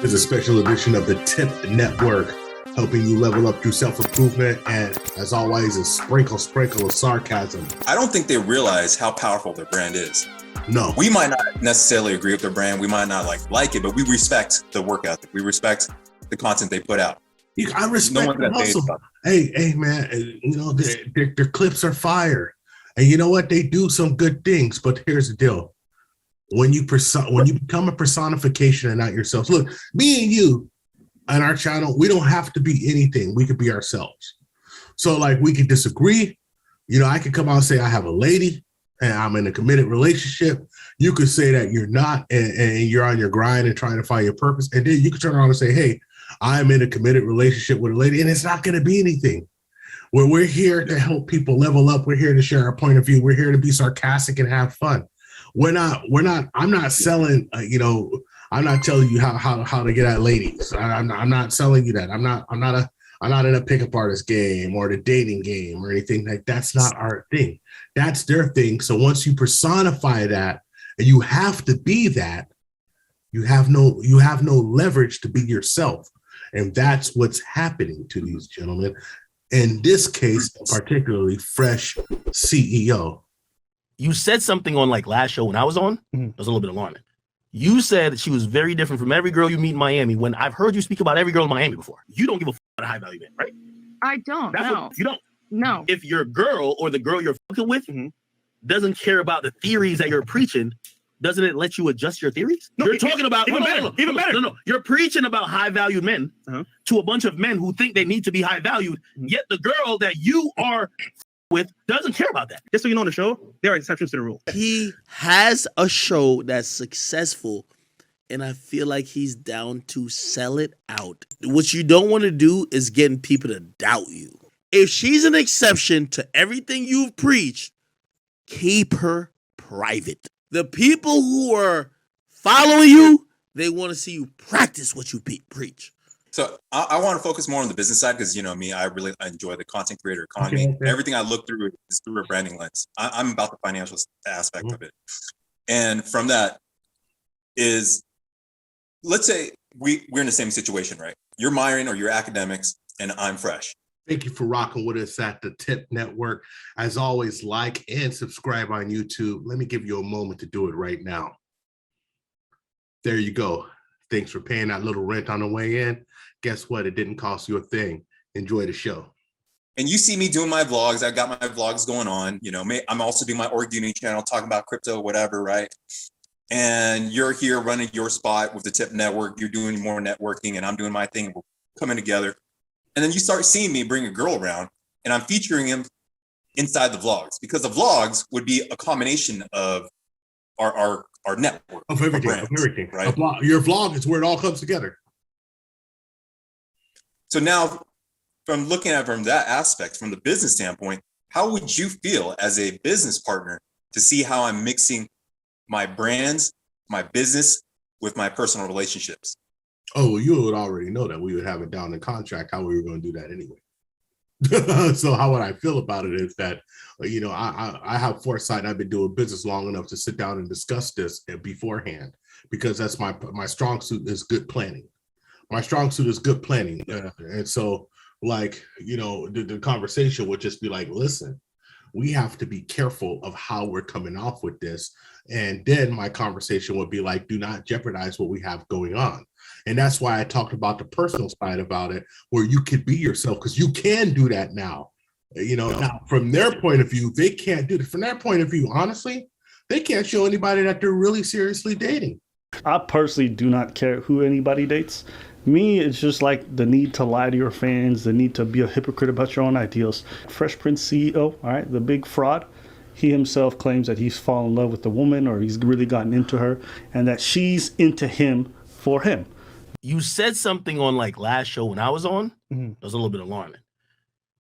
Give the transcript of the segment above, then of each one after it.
is a special edition of the TIP Network, helping you level up through self-improvement and, as always, a sprinkle of sarcasm. I don't think they realize how powerful their brand is. No. We might not necessarily agree with their brand. We might not like it, but we respect the work ethic. We respect the content they put out. I respect the hustle. Hey, man, you know, their clips are fire. And you know what? They do some good things, but here's the deal. When you become a personification and not yourselves, look, me and you on our channel, we don't have to be anything. We could be ourselves. So like we could disagree. You know, I could come out and say I have a lady and I'm in a committed relationship. You could say that you're not and you're on your grind and trying to find your purpose. And then you could turn around and say, hey, I'm in a committed relationship with a lady, and it's not going to be anything. We're here to help people level up. We're here to share our point of view. We're here to be sarcastic and have fun. I'm not selling, I'm not telling you how to get at ladies. I'm not selling you that. I'm not in a pickup artist game or the dating game or anything like that. That's not our thing. That's their thing. So once you personify that and you have to be that, you have no leverage to be yourself. And that's what's happening to these gentlemen. In this case, particularly Fresh CEO. You said something on like last show when I was on. It was a little bit alarming. You said she was very different from every girl you meet in Miami, when I've heard you speak about every girl in Miami before. You don't give a about a high value man, right? I don't. No. You don't. No. If your girl or the girl you're fucking with doesn't care about the theories that you're preaching, doesn't it let you adjust your theories? No, you're talking about even better. No. You're preaching about high valued men to a bunch of men who think they need to be high valued. Yet the girl that you are with doesn't care about that. Just so you know, on the show, there are exceptions to the rule. He has a show that's successful, and I feel like he's down to sell it out. What you don't want to do is getting people to doubt you. If she's an exception to everything you've preached, keep her private. The people who are following you, they want to see you practice what you preach. So I want to focus more on the business side because, you know me, I enjoy the content creator economy. Okay. Everything I look through is through a branding lens. I'm about the financial aspect of it. And from that is, let's say we're in the same situation, right? You're Myron or you're Akademiks and I'm Fresh. Thank you for rocking with us at the TIP Network. As always, like and subscribe on YouTube. Let me give you a moment to do it right now. There you go. Thanks for paying that little rent on the way in. Guess what? It didn't cost you a thing. Enjoy the show. And you see me doing my vlogs. I got my vlogs going on. You know, I'm also doing my Organic channel, talking about crypto, whatever, right? And you're here running your spot with the TIP Network. You're doing more networking, and I'm doing my thing. We're coming together. And then you start seeing me bring a girl around, and I'm featuring him inside the vlogs, because the vlogs would be a combination of our network of everything, right? Your vlog is where it all comes together. So now, from looking at it from that aspect, from the business standpoint, how would you feel as a business partner to see how I'm mixing my brands, my business with my personal relationships? Oh, you would already know that we would have it down in contract how we were going to do that anyway. So how would I feel about it is that, you know, I have foresight. I've been doing business long enough to sit down and discuss this beforehand, because that's my strong suit is good planning. My strong suit is good planning. And so, like, you know, the conversation would just be like, listen, we have to be careful of how we're coming off with this. And then my conversation would be like, do not jeopardize what we have going on. And that's why I talked about the personal side about it, where you could be yourself, because you can do that now. You know, now from their point of view, they can't do it. From their point of view, honestly, they can't show anybody that they're really seriously dating. I personally do not care who anybody dates. Me, it's just like the need to lie to your fans, the need to be a hypocrite about your own ideals. Fresh Prince CEO, all right, the big fraud, he himself claims that he's fallen in love with the woman, or he's really gotten into her, and that she's into him for him. You said something on like last show when I was on. It was a little bit alarming.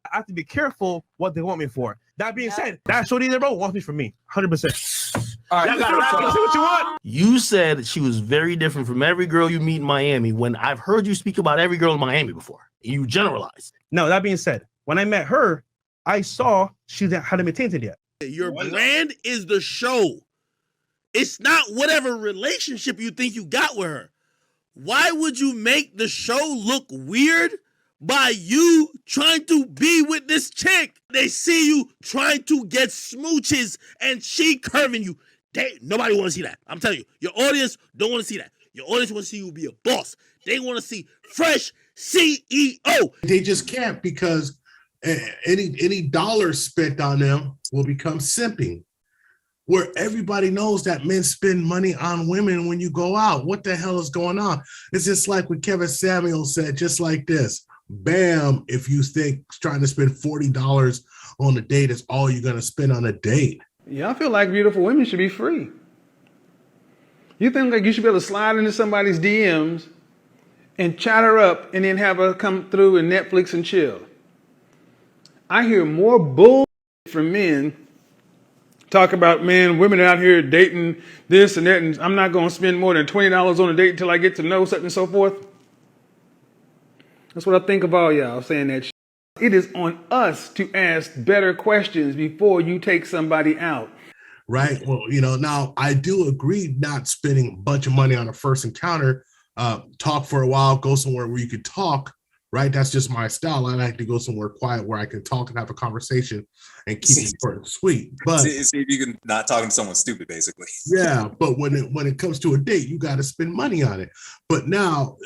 I have to be careful what they want me for. That being said, that shorty there, bro, wants me for me, 100%. All right, let's see what you want. You said she was very different from every girl you meet in Miami, when I've heard you speak about every girl in Miami before. You generalized. No, that being said, when I met her, I saw she hadn't been tainted yet. Your brand is the show. It's not whatever relationship you think you got with her. Why would you make the show look weird by you trying to be with this chick? They see you trying to get smooches and she curving you. Nobody want to see that. I'm telling you, your audience don't want to see that. Your audience want to see you be a boss. They want to see fresh CEO. They just can't, because any dollar spent on them will become simping. Where everybody knows that men spend money on women when you go out. What the hell is going on? It's just like what Kevin Samuel said, just like this. Bam, if you think trying to spend $40 on a date is all you're going to spend on a date. Yeah, I feel like beautiful women should be free. You think like you should be able to slide into somebody's DMs and chat her up and then have her come through and Netflix and chill. I hear more bull from men talk about, man, women out here dating this and that, and I'm not going to spend more than $20 on a date until I get to know such and so forth. That's what I think of all y'all saying that shit. It is on us to ask better questions before you take somebody out. Right. Well, now I do agree not spending a bunch of money on a first encounter. Talk for a while, go somewhere where you could talk. Right. That's just my style. I like to go somewhere quiet where I can talk and have a conversation and keep it short and sweet. But see if you can not talking to someone stupid, basically. Yeah. But when it comes to a date, you got to spend money on it. But now,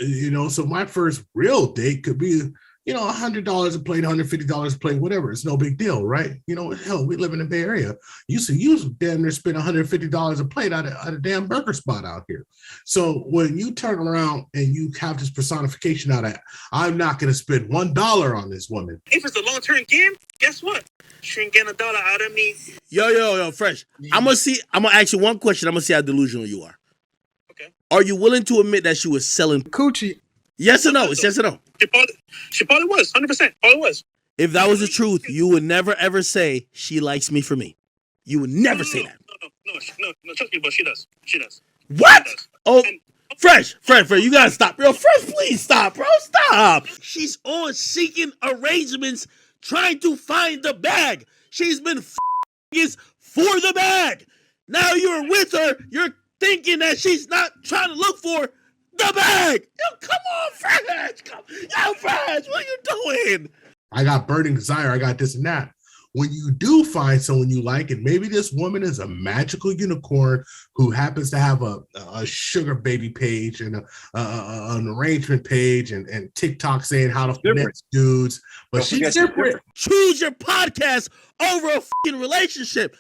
so my first real date could be, $100 a plate, $150 a plate, whatever. It's no big deal, right? Hell, we live in the Bay Area. You damn near spend $150 a plate at a damn burger spot out here. So when you turn around and you have this personification out of, I'm not going to spend $1 on this woman. If it's a long-term game, guess what? She ain't getting $1 out of me. Yo, Fresh. I'm gonna ask you one question. I'm gonna see how delusional you are. Okay. Are you willing to admit that she was selling coochie? Yes or no? It's yes or no. She probably was, 100%. Probably was. If that was the truth, you would never ever say she likes me for me. You would never say that. No, trust me, but she does. She does. What? She does. Oh, Fresh, you gotta stop. Yo, Fresh, please stop, bro. Stop. She's on seeking arrangements, trying to find the bag. She's been for the bag. Now you're with her. You're thinking that she's not trying to look for the bag. Yo, come on, Fresh. Fresh, what are you doing? I got burning desire. I got this and that. When you do find someone you like, and maybe this woman is a magical unicorn who happens to have a sugar baby page and an arrangement page and TikTok saying how to finesse dudes, but she's different. Choose your podcast over a fucking relationship.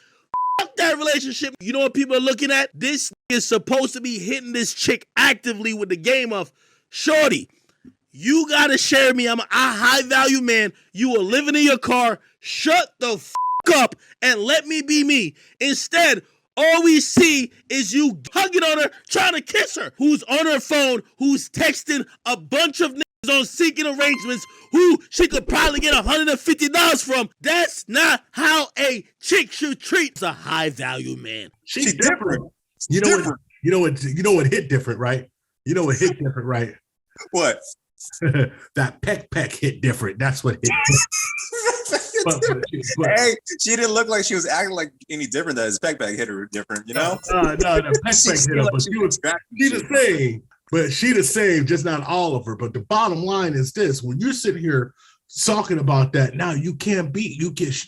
Fuck that relationship. You know what people are looking at? This is supposed to be hitting this chick actively with the game of, shorty, you gotta share me. I'm a high value man. You are living in your car. Shut the fuck up and let me be me. Instead, all we see is you hugging on her, trying to kiss her, who's on her phone, who's texting a bunch of niggas on seeking arrangements, who she could probably get $150 from. That's not how a chick should treat a high value man. She's different. You know what hit different, right? You know what hit different, right? What? That peck hit different. That's what hit but, hey, she didn't look like she was acting like any different. That his peck hit her different, No, peck hit her, but she the same. But she the same, just not all of her. But the bottom line is this: when you're sitting here talking about that, now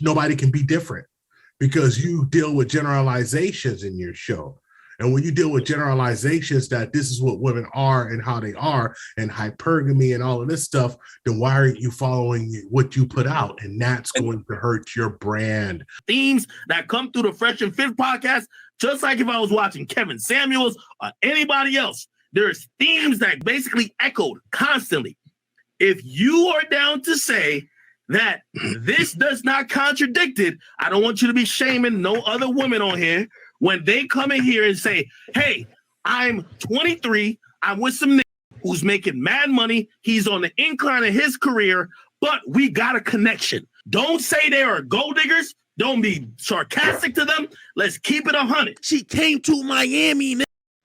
nobody can be different because you deal with generalizations in your show. And when you deal with generalizations that this is what women are and how they are and hypergamy and all of this stuff, then why aren't you following what you put out? And that's going to hurt your brand. Themes that come through the Fresh and Fit podcast, just like if I was watching Kevin Samuels or anybody else, there's themes that basically echoed constantly. If you are down to say that this does not contradict it, I don't want you to be shaming no other women on here. When they come in here and say, hey, I'm 23, I'm with some nigga who's making mad money, he's on the incline of his career, but we got a connection. Don't say they are gold diggers. Don't be sarcastic to them. Let's keep it 100. She came to Miami,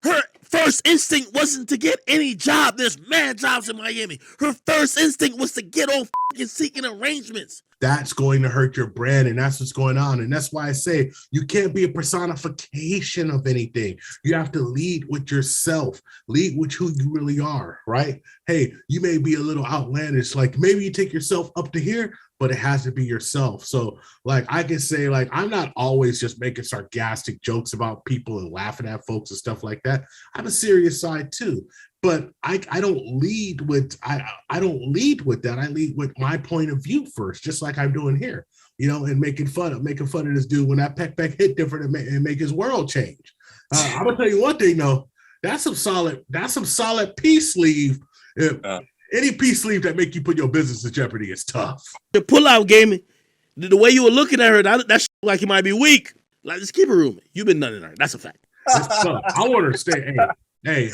Her first instinct wasn't to get any job. There's mad jobs in Miami. Her first instinct was to get on fucking seeking arrangements. That's going to hurt your brand, and that's what's going on. And that's why I say you can't be a personification of anything. You have to lead with yourself, lead with who you really are, right? Hey, you may be a little outlandish, like maybe you take yourself up to here, but it has to be yourself. So like I can say, like, I'm not always just making sarcastic jokes about people and laughing at folks and stuff like that. I have a serious side too. But I don't lead with I don't lead with that. I lead with my point of view first, just like I'm doing here, you know, and making fun of this dude when that peck hit different and make his world change. I'm gonna tell you one thing though, that's some solid peace sleeve. Any peace sleeve that make you put your business in jeopardy is tough. The pullout game, the way you were looking at her, that like you might be weak. Like, just keep it room. You've been nutting her. That's a fact. That's tough. I want her to stay. Hey,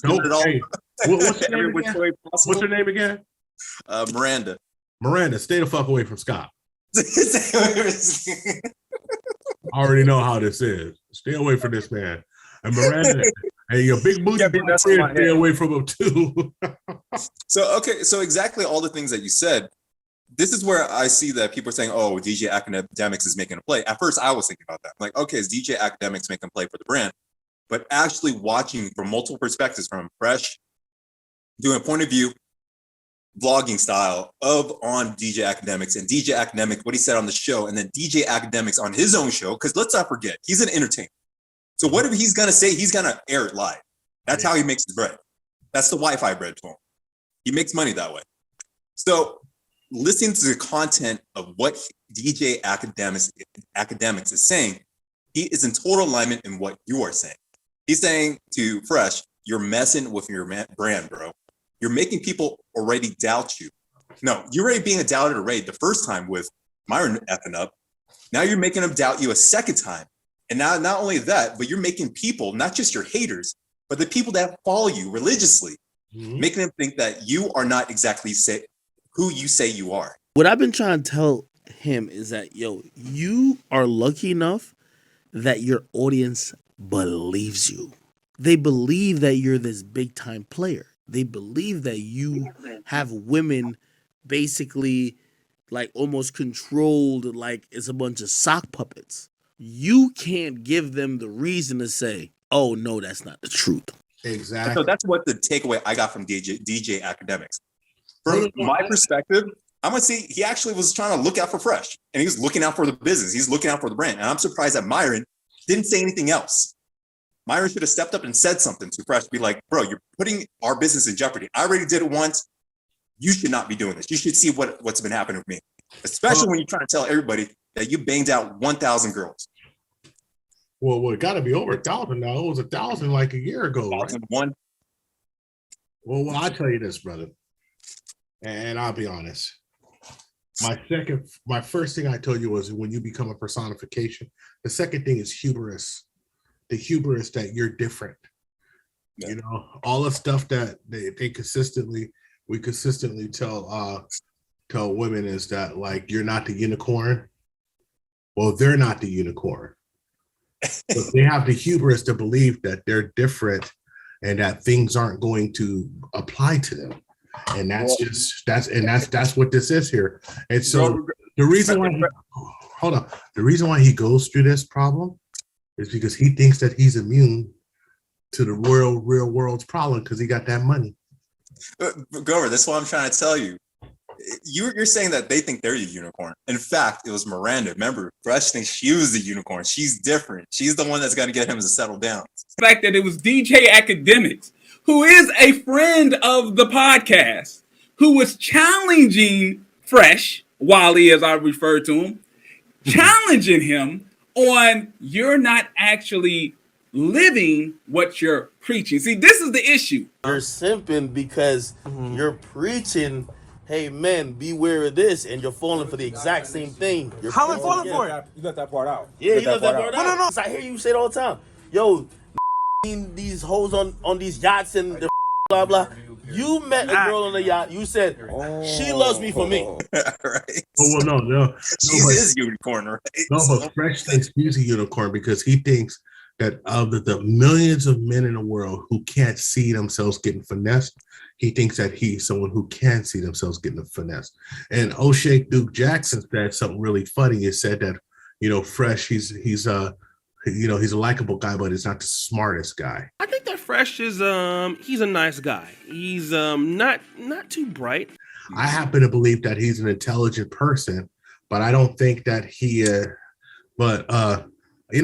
don't, hey. What's your name again? What's your name again? Miranda. Miranda, stay the fuck away from Scott. I already know how this is. Stay away from this man. And Miranda, hey, your big booty friend, stay away from him too. So exactly all the things that you said. This is where I see that people are saying, "Oh, DJ Akademiks is making a play." At first, I was thinking about that. I'm like, okay, is DJ Akademiks making a play for the brand? But actually watching from multiple perspectives, from Fresh, doing a point of view, vlogging style on DJ Akademiks, and DJ Akademiks, what he said on the show, and then DJ Akademiks on his own show, because let's not forget, he's an entertainer. So whatever he's going to say, he's going to air it live. That's how he makes his bread. That's the Wi-Fi bread to him. He makes money that way. So listening to the content of what DJ Akademiks is saying, he is in total alignment in what you are saying. He's saying to Fresh, you're messing with your brand, bro. You're making people already doubt you. No, you're already being doubted already the first time with Myron effing up. Now you're making them doubt you a second time. And now not only that, but you're making people, not just your haters, but the people that follow you religiously, making them think that you are not exactly who you say you are. What I've been trying to tell him is that, yo, you are lucky enough that your audience believes you. They believe that you're this big time player. They believe that you have women basically like almost controlled, like it's a bunch of sock puppets. You can't give them the reason to say, oh no, that's not the truth. Exactly. So that's what the takeaway I got from DJ Akademiks. From my perspective, I'm gonna see he actually was trying to look out for Fresh, and he was looking out for the business. He's looking out for the brand, and I'm surprised that Myron didn't say anything else. Myron should have stepped up and said something to Fresh, be like, bro, you're putting our business in jeopardy. I already did it once. You should not be doing this. You should see what's been happening with me, especially when you're trying to tell everybody that you banged out 1,000 girls. Well, it got to be over 1,000 now. It was 1,000 like a year ago. 1,001. Right? Well, I'll tell you this, brother, and I'll be honest. My first thing I told you was when you become a personification. The second thing is hubris. The hubris that you're different. Yeah. You know, all the stuff that we consistently tell women is that, like, you're not the unicorn. Well, they're not the unicorn. But they have the hubris to believe that they're different and that things aren't going to apply to them. And that's what this is here. And so the reason why he goes through this problem is because he thinks that he's immune to the real world's problem because he got that money. Gover, that's what I'm trying to tell you. You're saying that they think they're the unicorn. In fact, it was Miranda. Remember, Fresh thinks she was the unicorn. She's different. She's the one that's going to get him to settle down. The fact that it was DJ Akademiks, who is a friend of the podcast, who was challenging Fresh, Wally as I refer to him, challenging him on you're not actually living what you're preaching. See, this is the issue. You're simping because you're preaching, hey, men, beware of this, and you're falling for the exact same thing. How am I falling for it? You left that part out. Yeah, you left that part out. No. I hear you say it all the time. Yo, these hoes on these yachts and the blah, blah. You met a girl on a yacht. You said, she loves me for me. Right. Oh, well, no. She is unicorn, right? No, but Fresh thinks he's a unicorn because he thinks that of the millions of men in the world who can't see themselves getting finessed, he thinks that he's someone who can see themselves getting finessed. And O'Shea Duke Jackson said something really funny. He said that, Fresh, he's a likable guy, but he's not the smartest guy. I think that Fresh is he's a nice guy. He's not too bright. I happen to believe that he's an intelligent person, but I don't think that he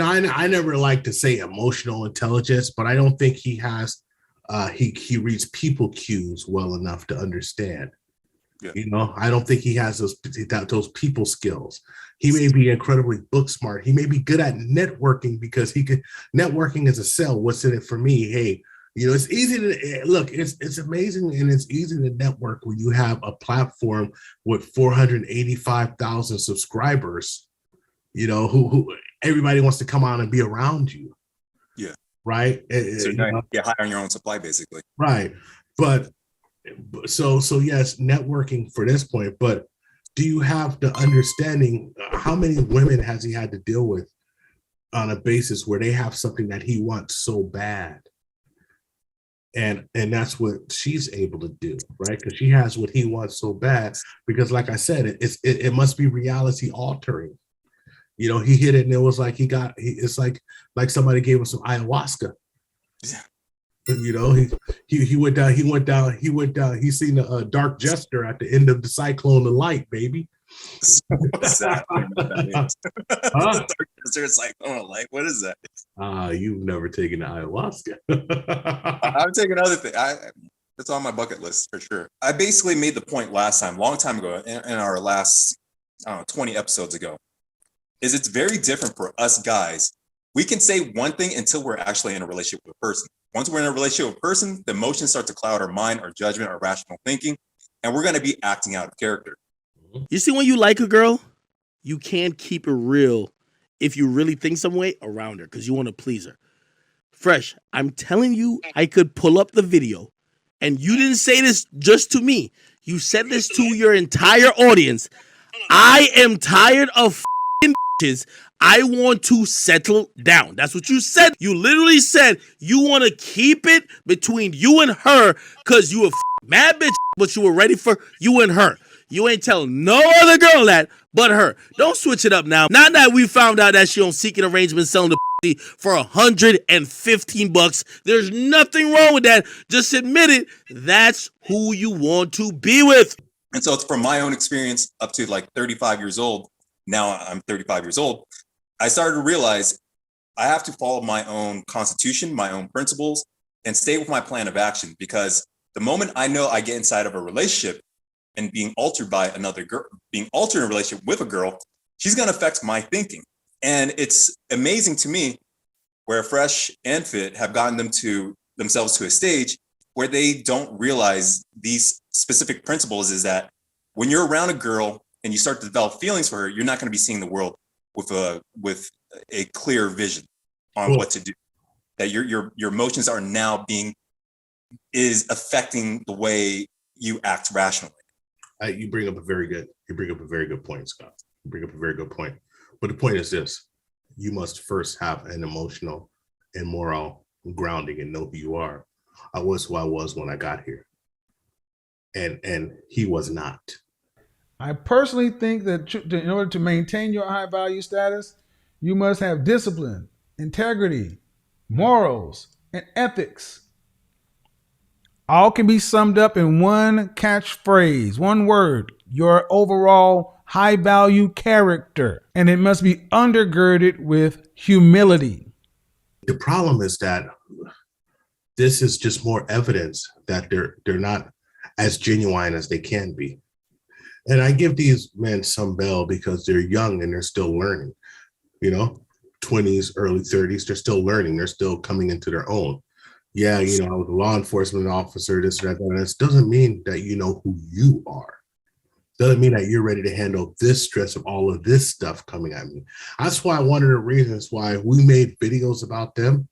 I never like to say emotional intelligence, but I don't think he has he reads people cues well enough to understand. Yeah. I don't think he has those people skills. He may be incredibly book smart. He may be good at networking because networking is a sell. What's in it for me? Hey, it's easy to look. It's amazing, and it's easy to network when you have a platform with 485,000 subscribers. Who everybody wants to come on and be around you. Yeah. Right. So now get high on your own supply, basically. Right. But so yes, networking for this point. But do you have the understanding? How many women has he had to deal with on a basis where they have something that he wants so bad? And that's what she's able to do, right? Because she has what he wants so bad. Because, like I said, it must be reality altering. He hit it, and it was like it's like somebody gave him some ayahuasca. Yeah. He went down. He seen a dark jester at the end of the cyclone of light, baby. Exactly. Dark jester, cyclone of light. What is that? You've never taken the ayahuasca. I'm taking other things. It's on my bucket list for sure. I basically made the point long time ago, in our last 20 episodes ago. It's very different for us guys. We can say one thing until we're actually in a relationship with a person. Once we're in a relationship with a person, the emotions start to cloud our mind, our judgment, our rational thinking, and we're going to be acting out of character. You see, when you like a girl, you can't keep it real if you really think some way around her because you want to please her. Fresh, I'm telling you, I could pull up the video, and you didn't say this just to me. You said this to your entire audience. I am tired of I want to settle down. That's what you said. You literally said you want to keep it between you and her because you a mad bitch, but you were ready for you and her. You ain't telling no other girl that but her. Don't switch it up now. Now that we found out that she on Seeking Arrangement selling the for $115, there's nothing wrong with that. Just admit it. That's who you want to be with. And so it's from my own experience up to like 35 years old. Now I'm 35 years old. I started to realize I have to follow my own constitution, my own principles, and stay with my plan of action. Because the moment I know I get inside of a relationship and being altered by another girl, being altered in a relationship with a girl, she's going to affect my thinking. And it's amazing to me where Fresh and Fit have gotten themselves to a stage where they don't realize these specific principles is that when you're around a girl and you start to develop feelings for her, you're not going to be seeing the world with a clear vision on what to do. That your emotions are now is affecting the way you act rationally. You bring up a very good point, Scott. You bring up a very good point. But the point is this: you must first have an emotional and moral grounding and know who you are. I was who I was when I got here, and he was not. I personally think that in order to maintain your high value status, you must have discipline, integrity, morals, and ethics. All can be summed up in one catchphrase, one word: your overall high value character. And it must be undergirded with humility. The problem is that this is just more evidence that they're not as genuine as they can be. And I give these men some bail because they're young and they're still learning, 20s, early 30s, they're still learning. They're still coming into their own. Yeah, I was a law enforcement officer, this or that. And this doesn't mean that you know who you are. Doesn't mean that you're ready to handle this stress of all of this stuff coming at me. That's why one of the reasons why we made videos about them,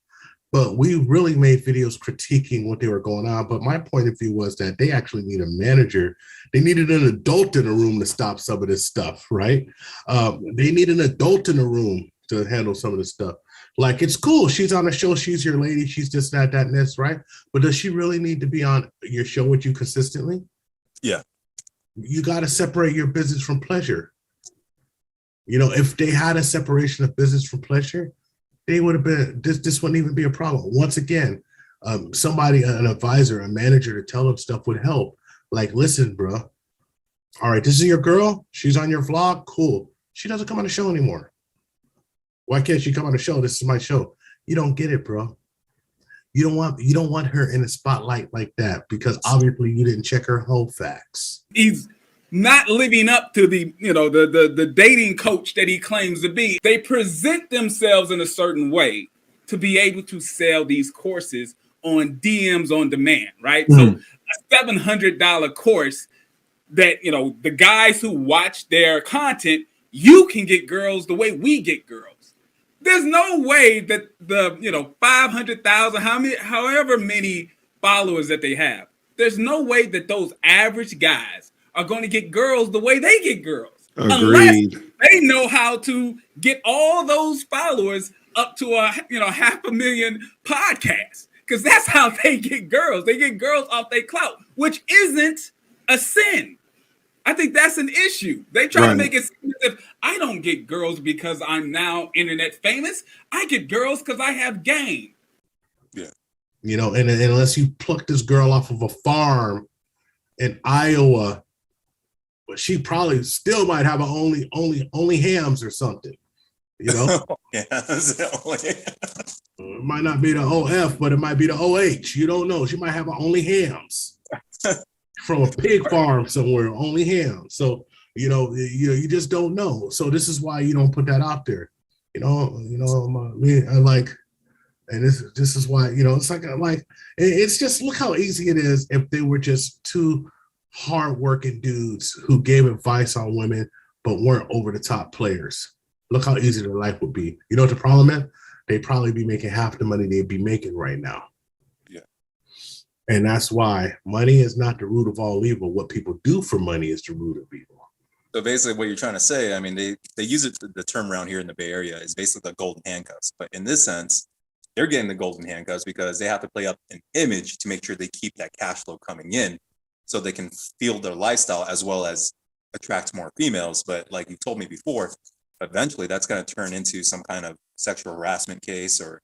but we really made videos critiquing what they were going on. But my point of view was that they actually need a manager. They needed an adult in the room to stop some of this stuff, right? They need an adult in the room to handle some of this stuff. Like, it's cool. She's on a show. She's your lady. She's this, that, and this, right? But does she really need to be on your show with you consistently? Yeah. You got to separate your business from pleasure. You know, if they had a separation of business from pleasure, they would have been, this wouldn't even be a problem. Once again, somebody, an advisor, a manager to tell them stuff would help. Like, listen, bro. All right, this is your girl. She's on your vlog. Cool. She doesn't come on the show anymore. Why can't she come on the show? This is my show. You don't get it, bro. You don't want her in the spotlight like that because obviously you didn't check her whole facts. He's not living up to the dating coach that he claims to be. They present themselves in a certain way to be able to sell these courses on DMs on demand, right? So a $700 course that, the guys who watch their content, you can get girls the way we get girls. There's no way that the 500,000, however many followers that they have, there's no way that those average guys are going to get girls the way they get girls. Agreed. Unless they know how to get all those followers up to a 500,000 podcasts, because that's how they get girls. They get girls off their clout, which isn't a sin. I think that's an issue. They try to make it seem as if I don't get girls because I'm now internet famous. I get girls because I have game. Yeah. And unless you pluck this girl off of a farm in Iowa, but she probably still might have a only hams or something. Yeah. It might not be the OF, but it might be the OH. You don't know. She might have a only hams. From a pig farm somewhere, only him. So, you just don't know. So this is why you don't put that out there. And this is why, it's just, look how easy it is if they were just two hardworking dudes who gave advice on women, but weren't over the top players. Look how easy their life would be. You know what the problem is? They'd probably be making half the money they'd be making right now. And that's why money is not the root of all evil. What people do for money is the root of evil. So basically what you're trying to say, I mean, they use it, the term around here in the Bay Area is basically the golden handcuffs. But in this sense, they're getting the golden handcuffs because they have to play up an image to make sure they keep that cash flow coming in so they can feel their lifestyle as well as attract more females. But like you told me before, eventually that's going to turn into some kind of sexual harassment case or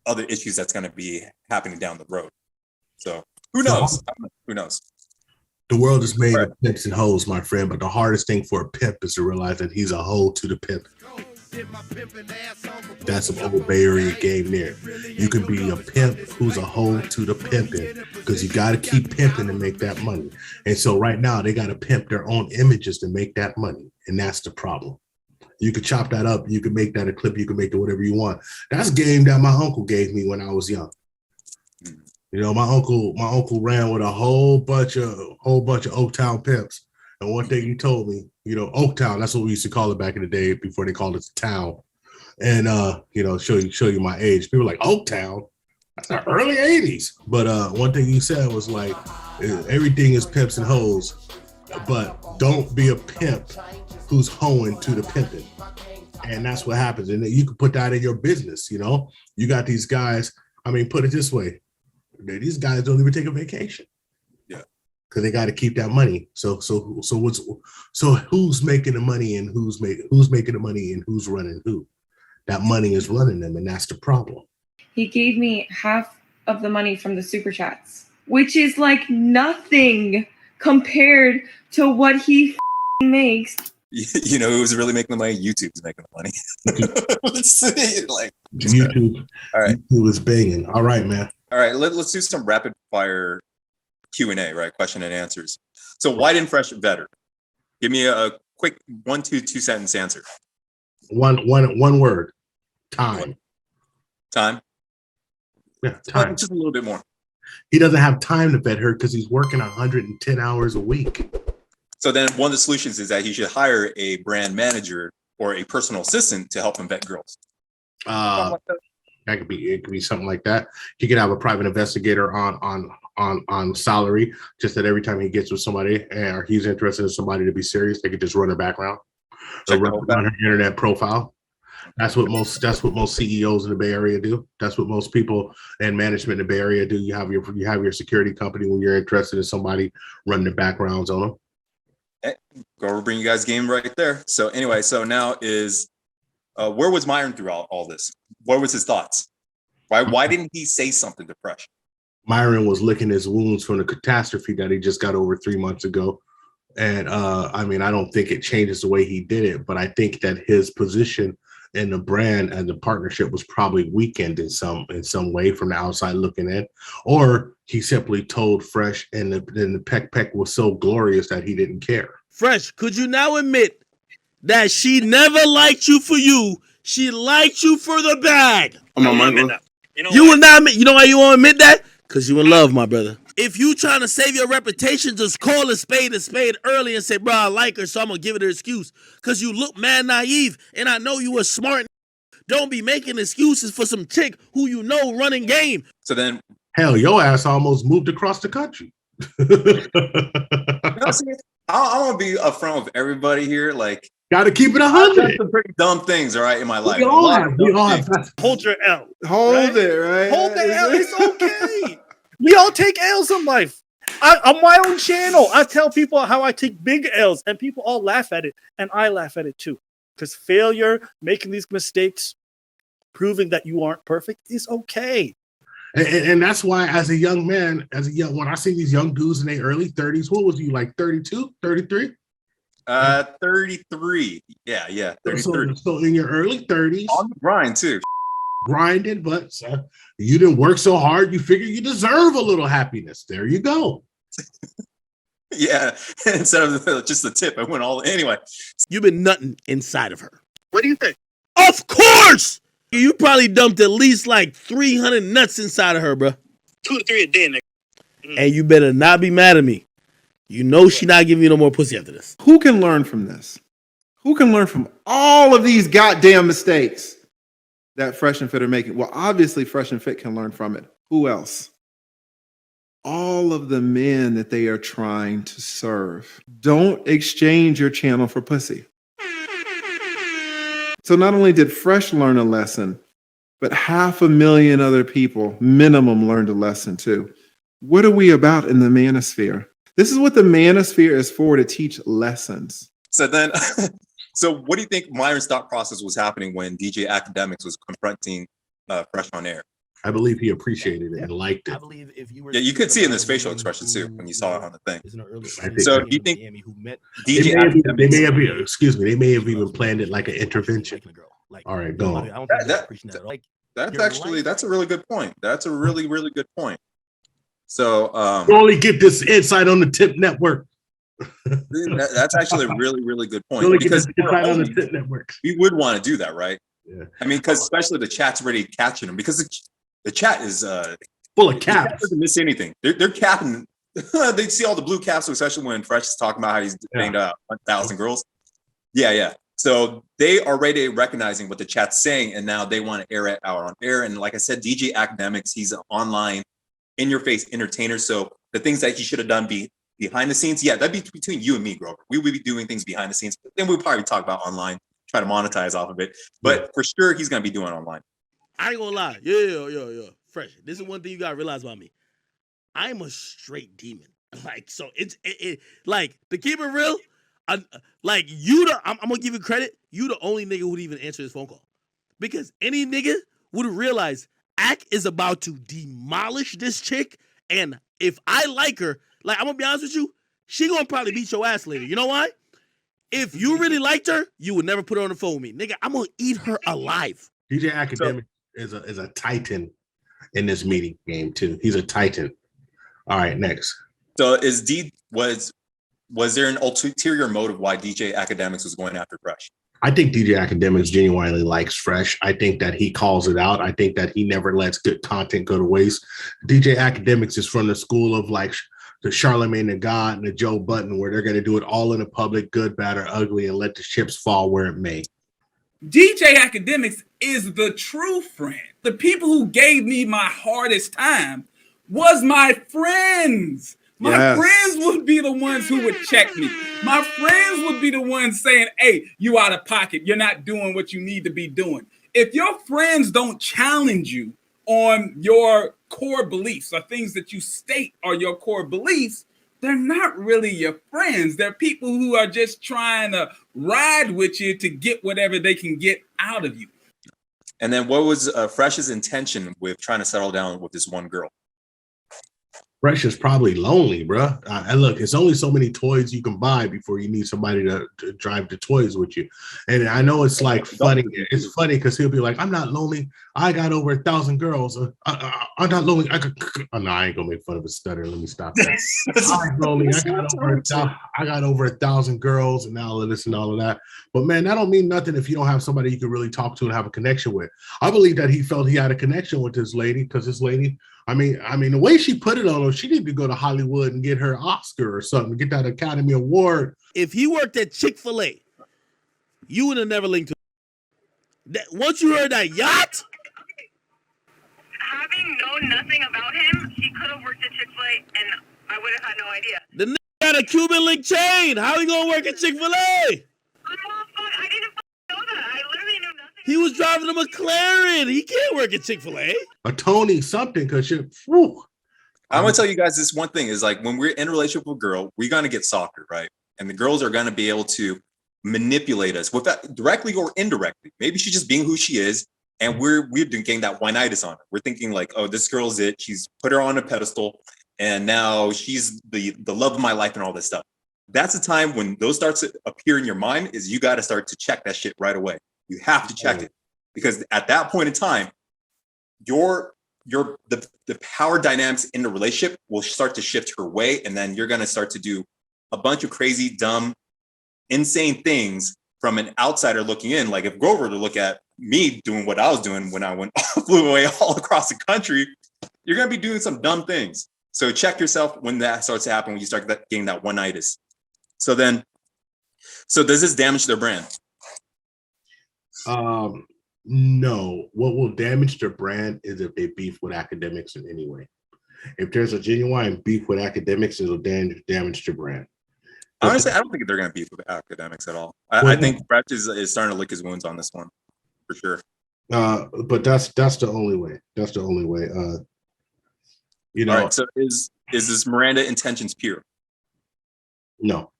other issues that's going to be happening down the road. So who knows? Who knows? The world is made of pimps and hoes, my friend, but the hardest thing for a pimp is to realize that he's a hoe to the pimp. That's some old Bay Area game there. You can be a pimp who's a hoe to the pimping because you got to keep pimping to make that money. And so right now they got to pimp their own images to make that money. And that's the problem. You could chop that up. You can make that a clip. You can make it whatever you want. That's game that my uncle gave me when I was young. My uncle ran with a whole bunch of Oaktown pimps. And one thing he told me, Oaktown, that's what we used to call it back in the day before they called it the town. And show you my age. People were like, Oaktown? That's the early 80s. But one thing he said was like, everything is pimps and hoes, but don't be a pimp who's hoeing to the pimping. And that's what happens. And you can put that in your business, You got these guys, put it this way. These guys don't even take a vacation. Yeah. Because they got to keep that money. So who's making the money and who's making the money and who's running who? That money is running them, and that's the problem. He gave me half of the money from the super chats, which is like nothing compared to what he makes. Who's really making the money? YouTube's making the money. Let's see, YouTube. All right. YouTube is banging. All right, man. All right, let's do some rapid fire Q&A, right? Question and answers. So why didn't Fresh vet her? Give me a quick 1, 2 sentence answer. One word. Time. Time? Yeah, time. Just a little bit more. He doesn't have time to vet her because he's working 110 hours a week. So then one of the solutions is that he should hire a brand manager or a personal assistant to help him vet girls. It could be something like that. He could have a private investigator on salary, just that every time he gets with somebody or he's interested in somebody to be serious, they could just run their background or run her internet profile. That's what most CEOs in the Bay Area do. That's what most people and management in the Bay Area do. You have your security company when you're interested in somebody running the backgrounds on them. Hey, go over, bring you guys game right there. So anyway, so now is where was Myron throughout all this? What was his thoughts? Why didn't he say something to Fresh? Myron was licking his wounds from the catastrophe that he just got over 3 months ago. And I don't think it changes the way he did it, but I think that his position in the brand and the partnership was probably weakened in some way from the outside looking in, or he simply told Fresh and the peck was so glorious that he didn't care. Fresh, could you now admit that she never liked you for you? She liked you for the bag. I'm on my You will not admit. You know why you won't admit that? Because you in love, my brother. If you trying to save your reputation, just call a spade early and say, bro, I like her, so I'm going to give it an excuse. Because you look mad naive, and I know you were smart. Don't be making excuses for some chick who you know running game. So then... Hell, your ass almost moved across the country. I want to be upfront with everybody here. Like, got to keep it 100. I've done some pretty dumb things, all right, in my life. We all have. Hold your L. Hold it, right? Hold the L. It's okay. We all take L's in life. On my own channel, I tell people how I take big L's, and people all laugh at it, and I laugh at it too. Because failure, making these mistakes, proving that you aren't perfect is okay. And that's why, as a young man, when I see these young dudes in their early 30s, what was you, like 32, 33? 33. Yeah, 33. So in your early 30s. On the grind, too. Grinding, but you didn't work so hard, you figure you deserve a little happiness. There you go. Yeah, instead of just the tip, I went all... Anyway. You've been nutting inside of her. What do you think? Of course! You probably dumped at least like 300 nuts inside of her, bro. 2 to 3 a day, nigga. And you better not be mad at me. You know she not giving you no more pussy after this. Who can learn from this? Who can learn from all of these goddamn mistakes that Fresh and Fit are making? Well, obviously Fresh and Fit can learn from it. Who else? All of the men that they are trying to serve. Don't exchange your channel for pussy. So not only did Fresh learn a lesson, but 500,000 other people minimum learned a lesson too. What are we about in the manosphere? This is what the manosphere is for, to teach lessons. So then, so what do you think Myron's thought process was happening when DJ Akademiks was confronting Fresh on air? I believe he appreciated it and liked it. I believe if you were, yeah, you could see it in his facial expression too when you saw it on the thing. So do you think DJ they may have even planned it like an intervention. All right, go on. That's a really good point. That's a really, really good point. So you only get this insight on the Tip Network. That's actually a really, really good point. Because on the Tip Network, we would want to do that, right? Yeah. I mean, because especially the chat's already catching them, because the chat is full of caps. Doesn't miss anything. They're capping. They see all the blue caps, especially when Fresh is talking about how he's banged 1,000 girls. Yeah. So they already recognizing what the chat's saying, and now they want to air it out on air. And like I said, DJ Akademiks, he's an online, in-your-face entertainer. So the things that he should have done behind the scenes, that'd be between you and me, Grover. We would be doing things behind the scenes. But then we'll probably talk about online, try to monetize off of it. But for sure, he's gonna be doing online. I ain't gonna lie. Yeah. Fresh. This is one thing you gotta realize about me. I'm a straight demon. Like, so it's like, to keep it real, I'm gonna give you credit. You the only nigga who'd even answer this phone call. Because any nigga would realize Ak is about to demolish this chick. And if I like her, like, I'm gonna be honest with you, she gonna probably beat your ass later. You know why? If you really liked her, you would never put her on the phone with me. Nigga, I'm gonna eat her alive. DJ Akademiks is a titan in this meeting game too. He's a titan. All right, next. So was there an ulterior motive why DJ Akademiks was going after Fresh? I think DJ Akademiks genuinely likes Fresh. I think that he calls it out. I think that he never lets good content go to waste. DJ Akademiks is from the school of like the Charlemagne the God and the Joe Budden, where they're going to do it all in the public, good, bad, or ugly, and let the chips fall where it may. DJ Akademiks is the true friend. The people who gave me my hardest time was my friends. My friends would be the ones who would check me. My friends would be the ones saying, hey, you out of pocket. You're not doing what you need to be doing. If your friends don't challenge you on your core beliefs or things that you state are your core beliefs, they're not really your friends. They're people who are just trying to ride with you to get whatever they can get out of you. And then what was Fresh's intention with trying to settle down with this one girl? Fresh is probably lonely, bruh. And look, it's only so many toys you can buy before you need somebody to drive the toys with you. And I know it's like funny. It's funny because he'll be like, I'm not lonely. I got over 1,000 girls. I'm not lonely. Oh, no, I ain't gonna make fun of a stutter. Let me stop that. I'm lonely. I got over 1,000 girls and all of this and all of that. But man, that don't mean nothing if you don't have somebody you can really talk to and have a connection with. I believe that he felt he had a connection with this lady because this lady, I mean, the way she put it on her, she needed to go to Hollywood and get her Oscar or something, get that Academy Award. If he worked at Chick-fil-A, you would have never linked to him. Once you heard that yacht? Having known nothing about him, he could have worked at Chick-fil-A and I would have had no idea. The nigga got a Cuban link chain. How he gonna work at Chick-fil-A? I didn't know that. I literally knew nothing. He was driving a McLaren. He can't work at Chick-fil-A. A Tony something, because I'm gonna tell you guys this one thing is like when we're in a relationship with a girl, we're gonna get softer, right? And the girls are gonna be able to manipulate us with that directly or indirectly. Maybe she's just being who she is, and we're getting that one-itis on her. We're thinking like, oh, this girl's it. She's put her on a pedestal, and now she's the love of my life and all this stuff. That's the time when those start to appear in your mind. Is you got to start to check that shit right away. You have to check it, because at that point in time, the power dynamics in the relationship will start to shift her way, and then you're gonna start to do a bunch of crazy, dumb, insane things from an outsider looking in. Like if Grover to look at me doing what I was doing when I flew away all across the country, you're gonna be doing some dumb things. So check yourself when that starts to happen, when you start getting that one-itis. So does this damage their brand? No. What will damage their brand is if they beef with Akademiks in any way. If there's a genuine beef with Akademiks, it'll damage their brand. Honestly, I don't think they're going to beef with Akademiks at all. I think Fresh is starting to lick his wounds on this one, for sure. But that's the only way. That's the only way. All right, so is this Miranda intentions pure? No.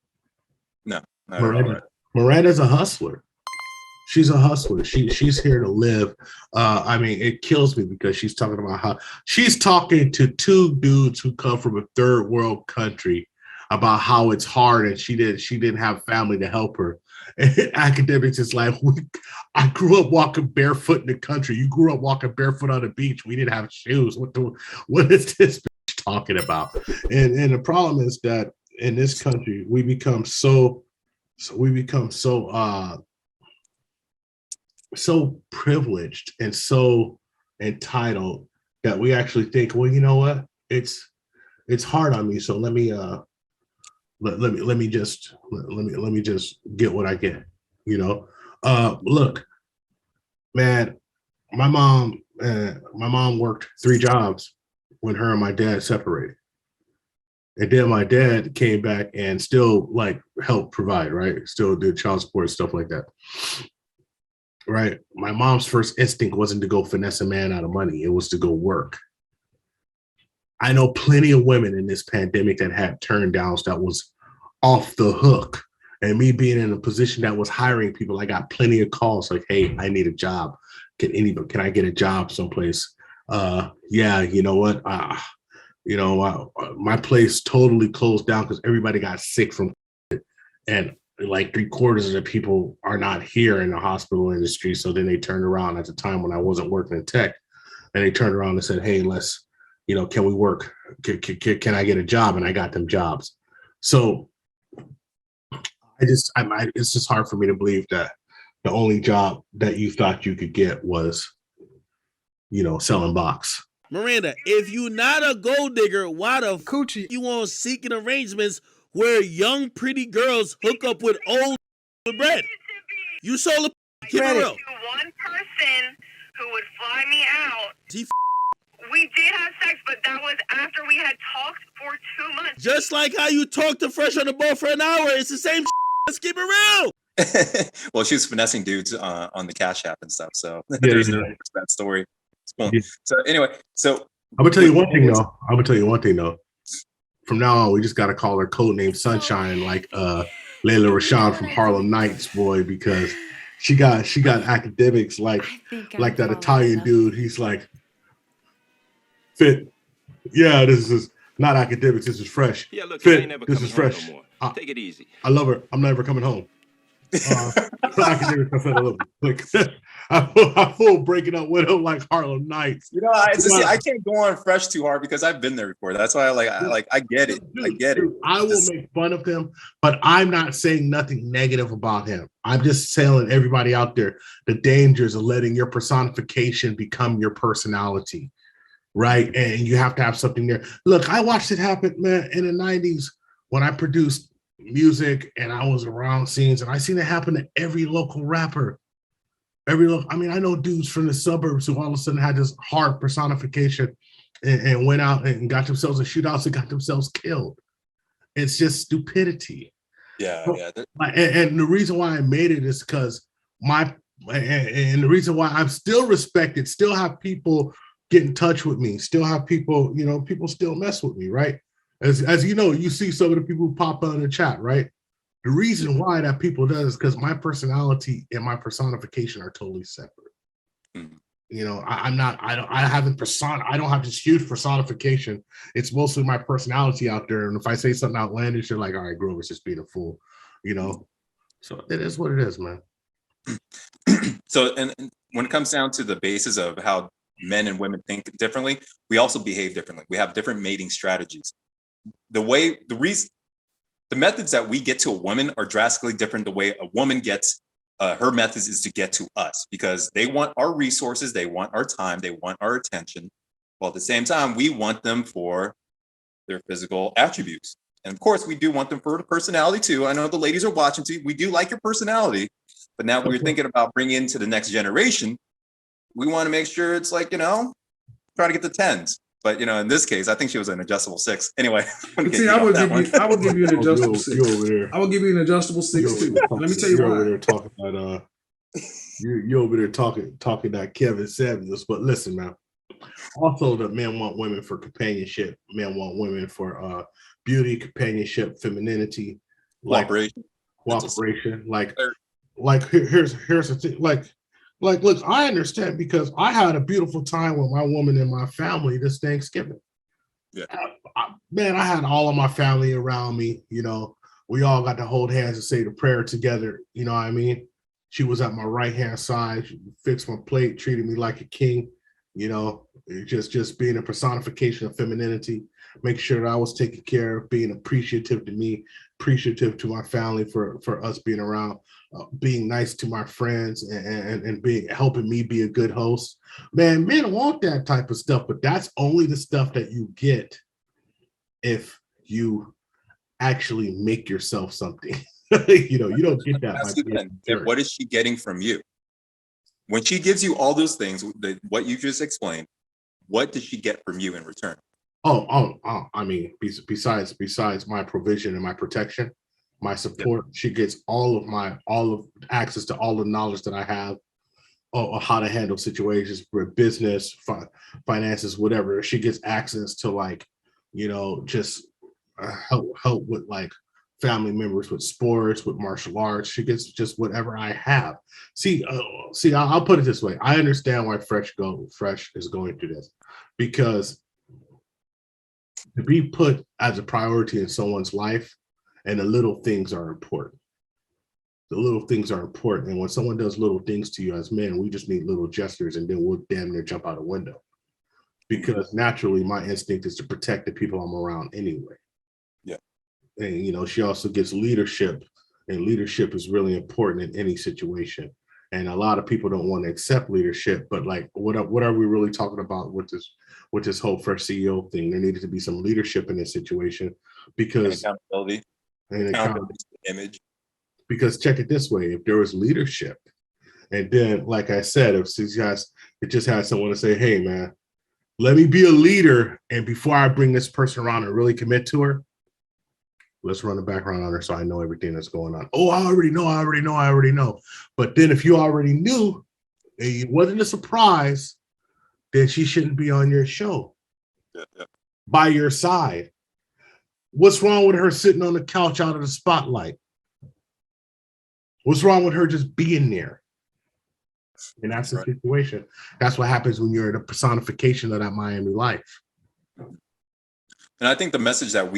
Miranda's a hustler. She's a hustler. She's here to live. I mean, it kills me because she's talking about how she's talking to two dudes who come from a third world country about how it's hard, and she didn't have family to help her. And Akademiks is like, I grew up walking barefoot in the country. You grew up walking barefoot on the beach. We didn't have shoes. What is this bitch talking about? And the problem is that in this country, we become so privileged and so entitled that we actually think, well, you know what? It's hard on me, so let me just get what I get. Look, man, my mom worked 3 jobs when her and my dad separated. And then my dad came back and still like helped provide, right? Still did child support, stuff like that. Right. My mom's first instinct wasn't to go finesse a man out of money. It was to go work. I know plenty of women in this pandemic that had turn downs that was off the hook. And me being in a position that was hiring people, I got plenty of calls like, hey, I need a job. Can I get a job someplace? Yeah, you know what? My place totally closed down because everybody got sick from it. And like 3/4 of the people are not here in the hospital industry. So then they turned around at the time when I wasn't working in tech, and they turned around and said, hey, can we work? Can I get a job? And I got them jobs. So it's just hard for me to believe that the only job that you thought you could get was, selling box. Miranda, if you're not a gold digger, why the coochie you want seeking arrangements where young pretty girls hook up with old with bread? You sold a keep it real. One person who would fly me out We did have sex, but that was after we had talked for 2 months. Just like how you talk to Fresh on the boat for an hour, it's the same. Let's keep it real. Well, she was finessing dudes on the Cash App and stuff. So Yeah, there's yeah. that story. Cool. Yeah. So anyway, so I'm gonna tell you one thing though. From now on, we just gotta call her codename Sunshine, like Layla Rashawn from Harlem Nights, boy, because she got academics like that Italian dude. He's like, Fit. Yeah, this is not academics. This is Fresh. Yeah, look, Fit. I ain't never This coming is home Fresh. no more. Take it easy. I love her. I'm never coming home. Academics, I said I love her. Like, I full breaking up with him like Harlem Nights. you know, I can't go on Fresh too hard because I've been there before. That's why I get it. I get it. I will make fun of him, but I'm not saying nothing negative about him. I'm just telling everybody out there the dangers of letting your personification become your personality, right? And you have to have something there. Look, I watched it happen, man, in the 90s when I produced music and I was around scenes, and I seen it happen to every local rapper. I know dudes from the suburbs who all of a sudden had this hard personification and went out and got themselves in shootouts and got themselves killed. It's just stupidity. Yeah. And the reason why I made it is because and the reason why I'm still respected, still have people get in touch with me, still have people, people still mess with me, right? As you know, you see some of the people who pop out in the chat, right? The reason why that people does is because my personality and my personification are totally separate. Mm-hmm. I don't have this huge personification. It's mostly my personality out there. And if I say something outlandish, you're like, all right, Grover's just being a fool, So it is what it is, man. So, and when it comes down to the basis of how men and women think differently, we also behave differently. We have different mating strategies. The methods that we get to a woman are drastically different. The way a woman gets her methods is to get to us because they want our resources, they want our time, they want our attention. While at the same time, we want them for their physical attributes. And of course, we do want them for the personality too. I know the ladies are watching too. We do like your personality, but now we're thinking about bringing into the next generation. We want to make sure it's like, try to get the 10s. But in this case, I think she was an adjustable 6. Anyway, I would give you an adjustable 6. I would give you an adjustable 6 too. Let me tell you why. Over there talking about you over there talking that Kevin Samuels. But listen, man. Also, the men want women for companionship. Men want women for beauty, companionship, femininity, cooperation. Here's the thing. Look, I understand because I had a beautiful time with my woman and my family this Thanksgiving. Yeah. I had all of my family around me. We all got to hold hands and say the prayer together. You know what I mean? She was at my right-hand side. She fixed my plate, treated me like a king. Just being a personification of femininity, make sure that I was taken care of, being appreciative to me, appreciative to my family for us being around, being nice to my friends and helping me be a good host. Man, men want that type of stuff, but that's only the stuff that you get if you actually make yourself something. You don't get that. What is she getting from you? When she gives you all those things, what you just explained, what does she get from you in return? Besides my provision and my protection, my support, she gets all of access to all the knowledge that I have of how to handle situations for business, finances, whatever. She gets access to just help with family members with sports, with martial arts. She gets just whatever I have. I'll put it this way. I understand why Fresh is going through this, because to be put as a priority in someone's life, and the little things are important. The little things are important. And when someone does little things to you as men, we just need little gestures, and then we'll damn near jump out a window. Because naturally, my instinct is to protect the people I'm around anyway. Yeah. And, she also gets leadership, and leadership is really important in any situation. And a lot of people don't want to accept leadership, but what are we really talking about with this whole Fresh CEO thing? There needed to be some leadership in this situation, because accountability. Image. Because check it this way, if there was leadership, and then like I said, if it just had someone to say, hey man, let me be a leader. And before I bring this person around and really commit to her, let's run a background on her so I know everything that's going on. Oh, I already know. But then if you already knew and it wasn't a surprise, then she shouldn't be on your show. By your side. What's wrong with her sitting on the couch out of the spotlight? What's wrong with her just being there? And that's the situation. That's what happens when you're in a personification of that Miami life. And I think the message that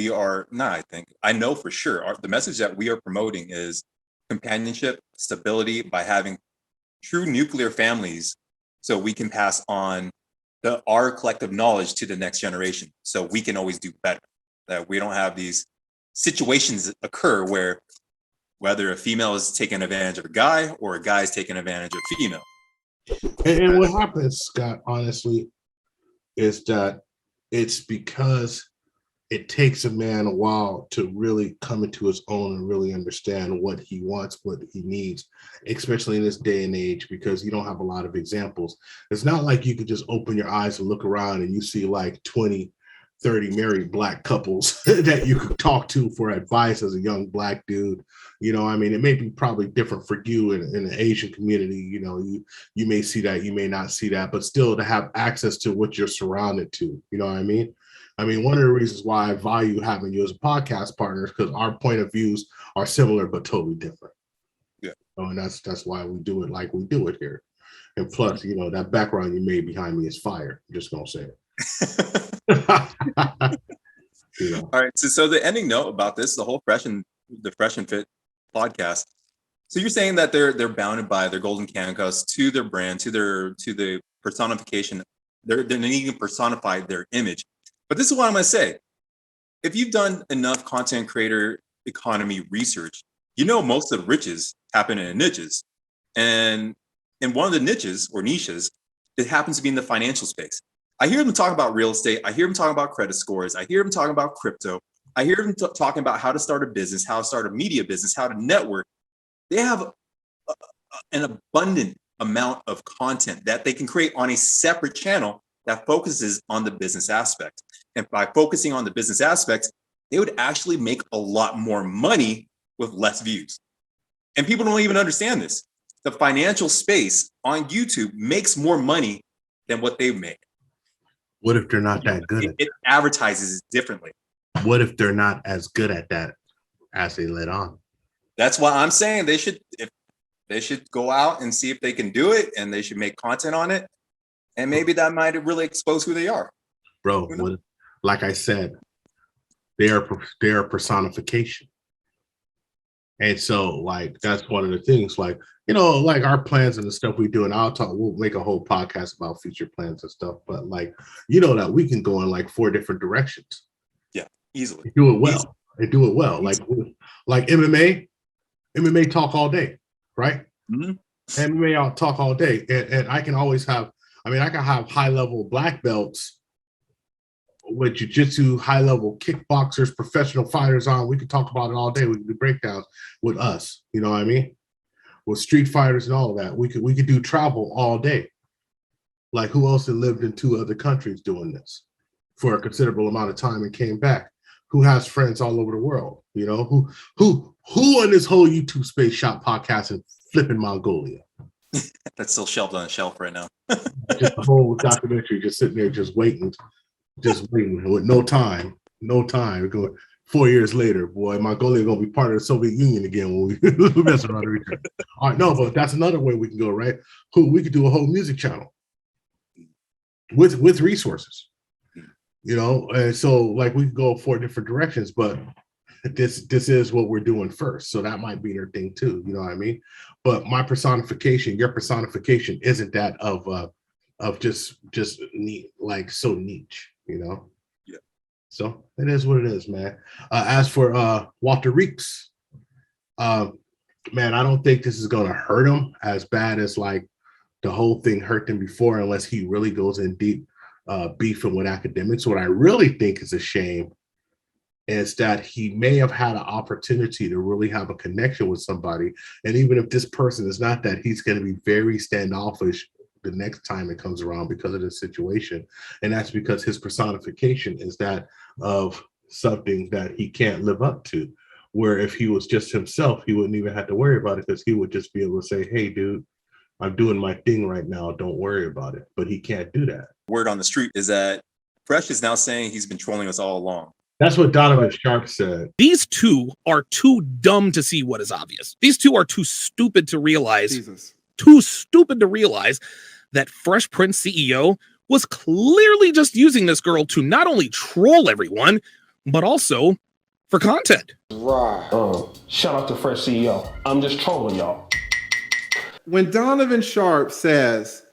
I know for sure, the message that we are promoting is companionship, stability by having true nuclear families so we can pass on our collective knowledge to the next generation so we can always do better. That we don't have these situations occur where whether a female is taking advantage of a guy or a guy is taking advantage of a female. And what happens, Scott, honestly, is that it's because it takes a man a while to really come into his own and really understand what he wants, what he needs, especially in this day and age, because you don't have a lot of examples. It's not like you could just open your eyes and look around and you see like 20, 30 married Black couples that you could talk to for advice as a young Black dude. You know, I mean, it may be probably different for you in the Asian community. You know, you may see that, you may not see that, but still to have access to what you're surrounded to. You know what I mean? I mean, one of the reasons why I value having you as a podcast partner is because our point of views are similar but totally different. Yeah. And that's why we do it like we do it here. And plus, you know, that background you made behind me is fire. I'm just gonna say it. You know. All right. So the ending note about this, the whole FreshandFit podcast. So you're saying that they're bounded by their golden handcuffs to their brand, to the personification. They're needing to personify their image. But this is what I'm going to say. If you've done enough content creator economy research, you know most of the riches happen in niches. And in one of the niches or niches, it happens to be in the financial space. I hear them talk about real estate. I hear them talking about credit scores. I hear them talking about crypto. I hear them talking about how to start a business, how to start a media business, how to network. They have an abundant amount of content that they can create on a separate channel that focuses on the business aspect. And by focusing on the business aspects, they would actually make a lot more money with less views. And people don't even understand this. The financial space on YouTube makes more money than what they make. What if they're not that good at it? It advertises differently. What if they're not as good at that as they let on? That's why I'm saying they should go out and see if they can do it, and they should make content on it. And maybe that might really expose who they are. Bro, like I said, they are personification. And so, like, that's one of the things, like, you know, like our plans and the stuff we do, and we'll make a whole podcast about future plans and stuff. But like, you know, that we can go in like 4 different directions. Yeah, easily. And do it well. And do it well. Like MMA talk all day, right? Mm-hmm. MMA talk all day. And I can always have, I can have high-level black belts with jiu-jitsu, high-level kickboxers, professional fighters on. We could talk about it all day. We could do breakdowns with us. You know what I mean? With street fighters and all of that. We could do travel all day. Like, who else had lived in 2 other countries doing this for a considerable amount of time and came back? Who has friends all over the world? You know, who on this whole YouTube space shot podcast in flipping Mongolia? That's still shelved on a shelf right now. Just a whole documentary, just sitting there, just waiting with no time. Going 4 years later, boy, Mongolia gonna be part of the Soviet Union again when we mess around with each other. All right, no, but that's another way we can go, right? We could do a whole music channel with resources, you know. And so, like, we could go 4 different directions, but this is what we're doing first. So that might be their thing too, you know what I mean? But my personification, your personification, isn't that of just neat, like so niche, you know? Yeah. So it is what it is, man. As for Walter Reeks, man, I don't think this is gonna hurt him as bad as like the whole thing hurt him before, unless he really goes in deep beefing with Akademiks. What I really think is a shame is that he may have had an opportunity to really have a connection with somebody. And even if this person is not that, he's going to be very standoffish the next time it comes around because of the situation. And that's because his personification is that of something that he can't live up to. Where if he was just himself, he wouldn't even have to worry about it because he would just be able to say, hey, dude, I'm doing my thing right now. Don't worry about it. But he can't do that. Word on the street is that Fresh is now saying he's been trolling us all along. That's what Donovan Sharp said. These two are too dumb to see what is obvious. These two are too stupid to realize. Too stupid to realize that Fresh Prince CEO was clearly just using this girl to not only troll everyone, but also for content. Right. Shout out to Fresh CEO. I'm just trolling y'all. When Donovan Sharp says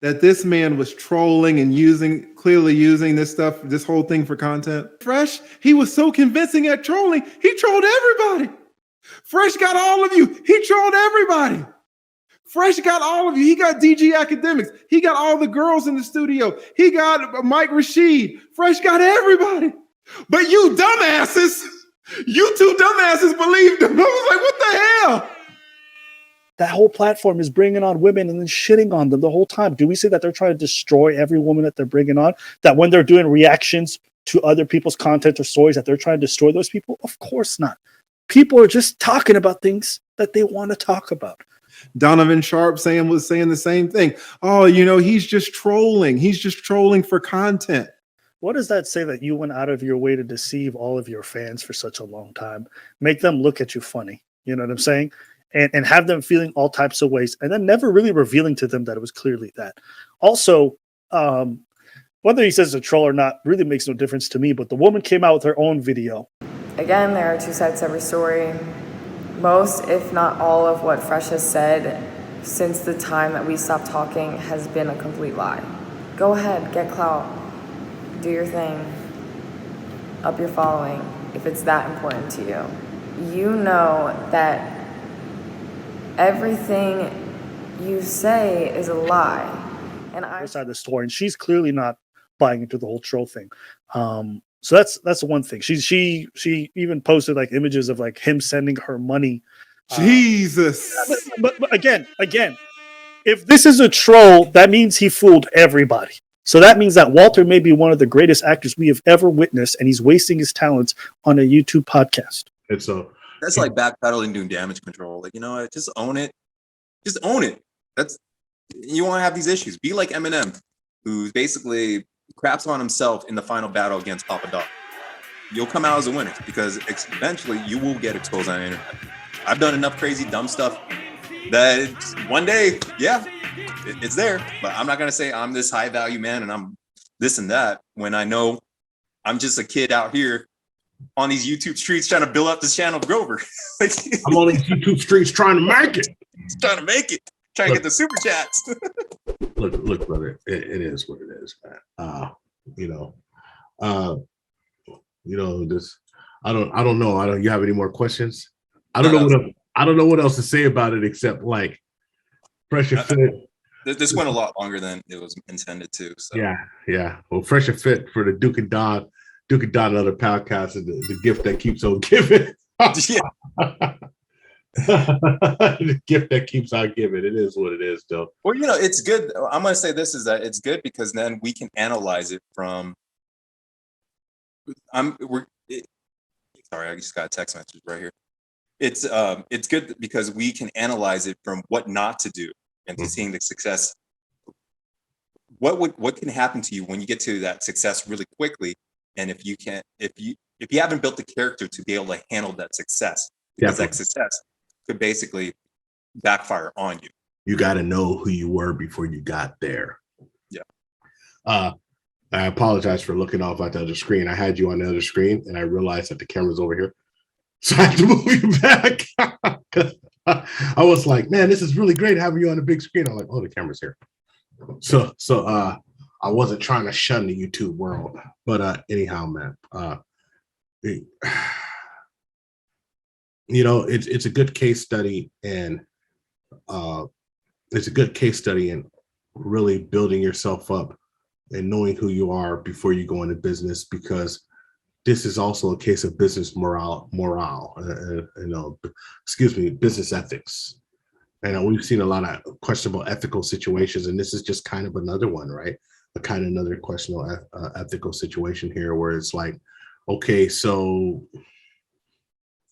that this man was trolling and clearly using this stuff, this whole thing for content, Fresh, he was so convincing at trolling, he trolled everybody. Fresh got all of you. He trolled everybody. Fresh got all of you. He got DJ Akademiks. He got all the girls in the studio. He got Mike Rashid. Fresh got everybody. But you dumbasses, you two dumbasses believed him. I was like, what the hell? That whole platform is bringing on women and then shitting on them the whole time. Do we say that they're trying to destroy every woman that they're bringing on? That when they're doing reactions to other people's content or stories that they're trying to destroy those people? Of course not. People are just talking about things that they want to talk about. Donovan Sharp was saying the same thing. Oh, he's just trolling. He's just trolling for content. What does that say that you went out of your way to deceive all of your fans for such a long time? Make them look at you funny. You know what I'm saying? And have them feeling all types of ways and then never really revealing to them that it was clearly that. Also, whether he says it's a troll or not really makes no difference to me, but the woman came out with her own video. Again, there are two sides to every story. Most, if not all, of what Fresh has said since the time that we stopped talking has been a complete lie. Go ahead, get clout, do your thing, up your following, if it's that important to you. You know that everything you say is a lie. And I side of the story, and she's clearly not buying into the whole troll thing. So that's the one thing. She even posted like images of like him sending her money. Jesus. But again, if this is a troll, that means he fooled everybody. So that means that Walter may be one of the greatest actors we have ever witnessed, and he's wasting his talents on a YouTube podcast. And so that's like backpedaling, doing damage control. Like, just own it. Just own it. You want to have these issues. Be like Eminem, who basically craps on himself in the final battle against Papa Dog. You'll come out as a winner because eventually you will get exposed on the internet. I've done enough crazy, dumb stuff that one day, it's there. But I'm not going to say I'm this high value man and I'm this and that when I know I'm just a kid out here on these YouTube streets trying to build up this channel, Grover. I'm on these YouTube streets trying to make it. Trying to get the super chats. look, brother, it is what it is, man. This. I don't know. You have any more questions? I don't know what else to say about it except like FreshandFit. This went a lot longer than it was intended to. So. Yeah. Well, FreshandFit for the Duke and Don other podcast is the gift that keeps on giving. The gift that keeps on giving. It is what it is, though. Well, it's good. I'm going to say this is that it's good because then we can analyze it from. Sorry, I just got a text message right here. It's good because we can analyze it from what not to do and to seeing the success. What can happen to you when you get to that success really quickly, and if you haven't built the character to be able to handle that success, because that success could basically backfire on you. You got to know who you were before you got there. Yeah. I apologize for looking off at the other screen. I had you on the other screen, and I realized that the camera's over here, so I had to move you back. I was like, man, this is really great having you on the big screen. I'm like, oh, the camera's here. So I wasn't trying to shun the YouTube world, but anyhow, man, it's a good case study, and it's a good case study in really building yourself up and knowing who you are before you go into business, because this is also a case of business morale, business ethics. And we've seen a lot of questionable ethical situations, and this is just kind of another one, right? Another questionable ethical situation here, where it's like, okay, so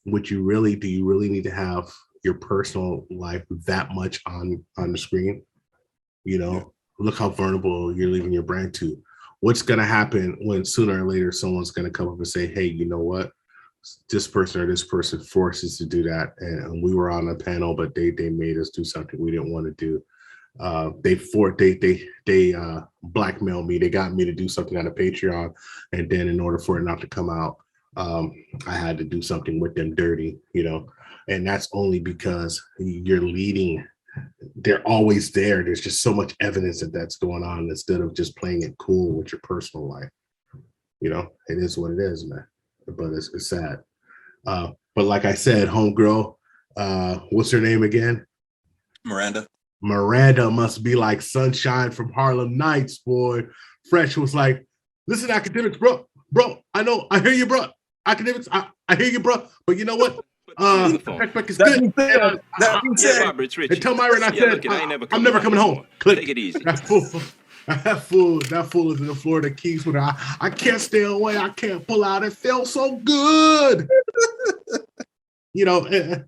do you really need to have your personal life that much on the screen? You know, look how vulnerable you're leaving your brand to. What's going to happen when sooner or later someone's going to come up and say, hey, you know what? This person or this person forced us to do that. And we were on a panel, but they made us do something we didn't want to do. They blackmailed me. They got me to do something on a Patreon. And then in order for it not to come out, I had to do something with them dirty, you know, and that's only because you're leading. They're always there. There's just so much evidence that that's going on instead of just playing it cool with your personal life. You know, it is what it is, man. But it's sad. But like I said, homegirl, what's her name again? Miranda. Miranda must be like sunshine from Harlem Nights, boy. Fresh was like, listen, Akademiks, bro, I know, I hear you, bro. Akademiks, I hear you, bro. But you know what? Backpack is good. And tell Myron I said, I'm never coming home. Click. Take it easy. That fool is in the Florida Keys with her. I can't stay away. I can't pull out. It feels so good. You know, and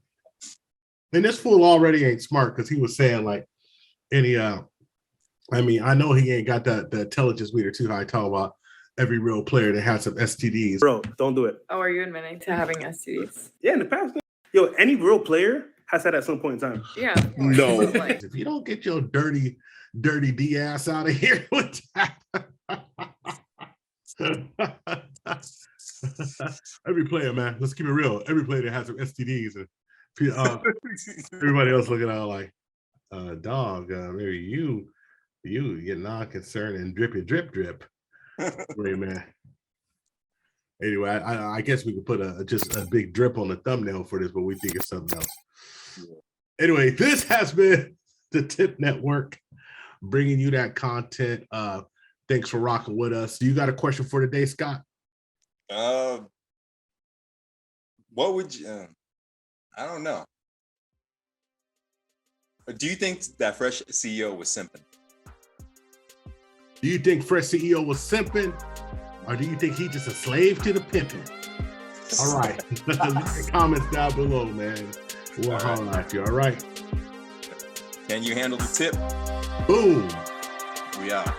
this fool already ain't smart, because he was saying like I mean, I know he ain't got the intelligence meter too high, talking about every real player that has some STDs. Bro, don't do it. Oh, are you admitting to having STDs? Yeah, in the past. Yo, any real player has had at some point in time. Yeah. No. If you don't get your dirty D ass out of here with that. Every player, man. Let's keep it real. Every player that has some STDs. And everybody else looking out like, dog, maybe you're non-concerned and drip. Great, man. Anyway, I guess we could put just a big drip on the thumbnail for this, but we think it's something else. Yeah. Anyway, this has been the Tip Network, bringing you that content. Thanks for rocking with us. You got a question for today, Scott? What would you? I don't know. Do you think that Fresh CEO was simping? Do you think Fresh CEO was simping? Or do you think he's just a slave to the pimping? All right. Comments down below, man. We'll holler at you. All right. Can you handle the tip? Boom. We out.